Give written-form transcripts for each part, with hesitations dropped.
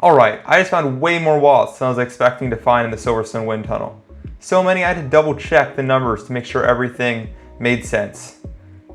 Alright, I just found way more watts than I was expecting to find in the Silverstone wind tunnel. So many I had to double check the numbers to make sure everything made sense.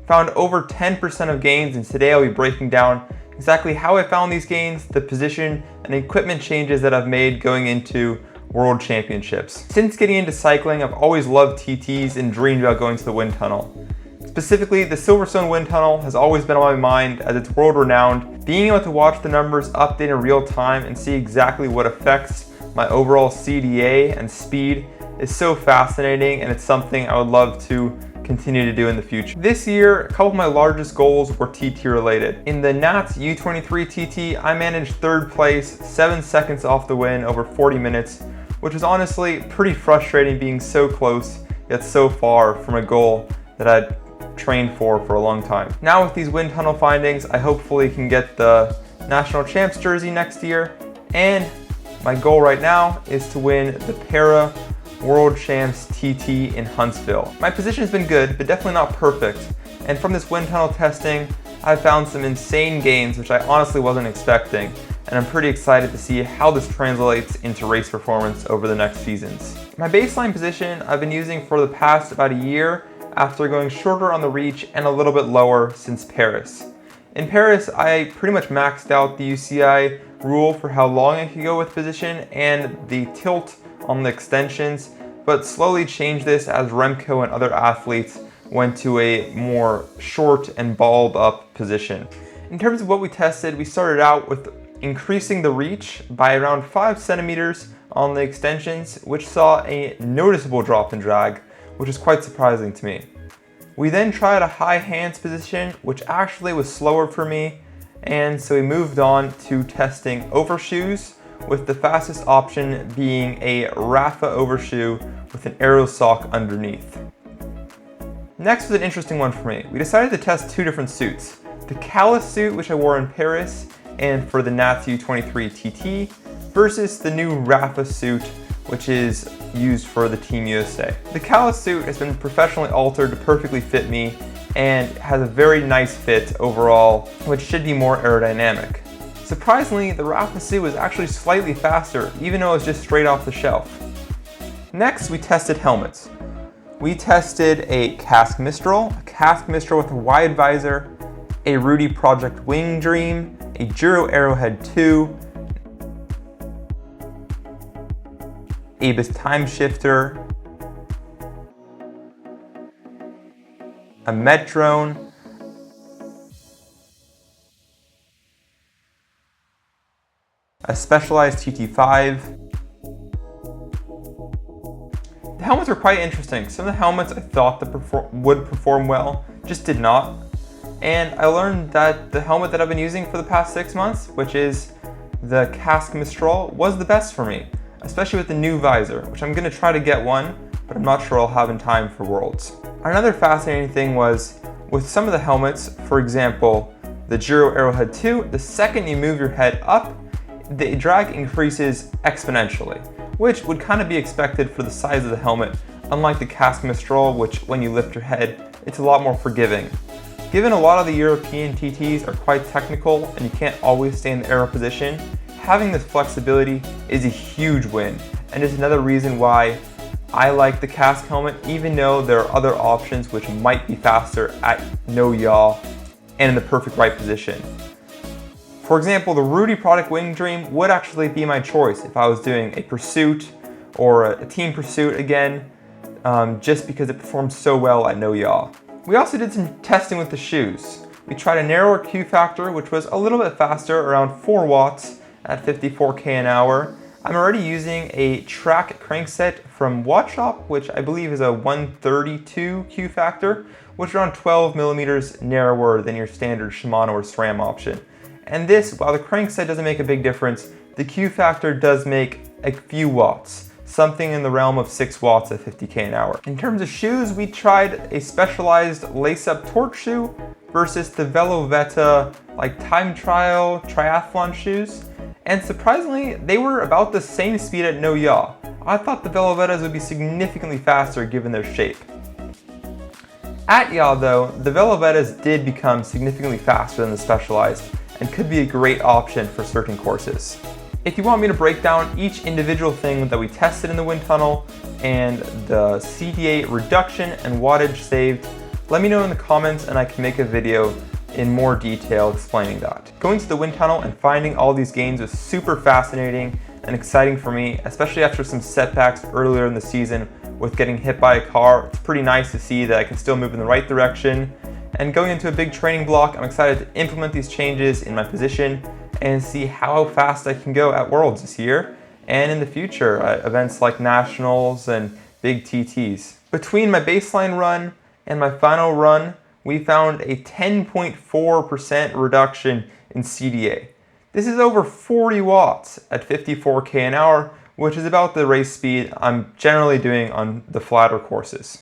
Found over 10% of gains, and today I'll be breaking down exactly how I found these gains, the position and equipment changes that I've made going into World Championships. Since getting into cycling, I've always loved TTs and dreamed about going to the wind tunnel. Specifically, the Silverstone wind tunnel has always been on my mind as it's world renowned. Being able to watch the numbers update in real time and see exactly what affects my overall CDA and speed is so fascinating, and it's something I would love to continue to do in the future. This year, a couple of my largest goals were TT related. In the Nats U23 TT, I managed third place, 7 seconds off the win over 40 minutes, which was honestly pretty frustrating being so close yet so far from a goal that I'd trained for a long time. Now with these wind tunnel findings, I hopefully can get the National Champs jersey next year, and my goal right now is to win the Para World Champs TT in Huntsville. My position has been good, but definitely not perfect, and from this wind tunnel testing, I've found some insane gains which I honestly wasn't expecting, and I'm pretty excited to see how this translates into race performance over the next seasons. My baseline position I've been using for the past about a year after going shorter on the reach and a little bit lower since Paris. In Paris, I pretty much maxed out the UCI rule for how long I could go with position and the tilt on the extensions, but slowly changed this as Remco and other athletes went to a more short and balled up position. In terms of what we tested, we started out with increasing the reach by around 5 centimeters on the extensions, which saw a noticeable drop in drag, which is quite surprising to me. We then tried a high hands position, which actually was slower for me, and so we moved on to testing overshoes, with the fastest option being a Rafa overshoe with an aero sock underneath. Next was an interesting one for me. We decided to test two different suits. The Callus suit, which I wore in Paris and for the Nats U23 TT, versus the new Rafa suit, which is used for the Team USA. The Callus suit has been professionally altered to perfectly fit me and has a very nice fit overall, which should be more aerodynamic. Surprisingly, the Rafa suit was actually slightly faster, even though it was just straight off the shelf. Next, we tested helmets. We tested a Casque Mistral with a wide visor, a Rudy Project Wing Dream, a Giro Arrowhead 2, Abus Time Shifter, a Metrone, a Specialized TT5. The helmets were quite interesting. Some of the helmets I thought that would perform well just did not. And I learned that the helmet that I've been using for the past 6 months, which is the Casque Mistral, was the best for me, especially with the new visor, which I'm going to try to get one, but I'm not sure I'll have in time for Worlds. Another fascinating thing was with some of the helmets, for example, the Giro Arrowhead 2, the second you move your head up, the drag increases exponentially, which would kind of be expected for the size of the helmet, unlike the Casque Mistral, which when you lift your head, it's a lot more forgiving. Given a lot of the European TTs are quite technical and you can't always stay in the aero position, having this flexibility is a huge win, and is another reason why I like the Casque helmet, even though there are other options which might be faster at no yaw and in the perfect right position. For example, the Rudy Project Wing Dream would actually be my choice if I was doing a pursuit or a team pursuit again, just because it performs so well at no yaw. We also did some testing with the shoes. We tried a narrower Q factor, which was a little bit faster, around 4 watts at 54k an hour. I'm already using a track crankset from Watchshop, which I believe is a 132 Q factor, which is around 12 millimeters narrower than your standard Shimano or SRAM option. And this, while the crankset doesn't make a big difference, the Q factor does make a few watts, something in the realm of 6 watts at 50k an hour. In terms of shoes, we tried a Specialized lace-up torque shoe versus the Veloveta time trial triathlon shoes. And surprisingly, they were about the same speed at no yaw. I thought the Velovetas would be significantly faster given their shape. At yaw though, the Velovetas did become significantly faster than the Specialized and could be a great option for certain courses. If you want me to break down each individual thing that we tested in the wind tunnel and the CDA reduction and wattage saved, let me know in the comments and I can make a video in more detail explaining that. Going to the wind tunnel and finding all these gains was super fascinating and exciting for me, especially after some setbacks earlier in the season with getting hit by a car. It's pretty nice to see that I can still move in the right direction. And going into a big training block, I'm excited to implement these changes in my position and see how fast I can go at Worlds this year and in the future at events like Nationals and big TTs. Between my baseline run and my final run, we found a 10.4% reduction in CDA. This is over 40 watts at 54k an hour, which is about the race speed I'm generally doing on the flatter courses.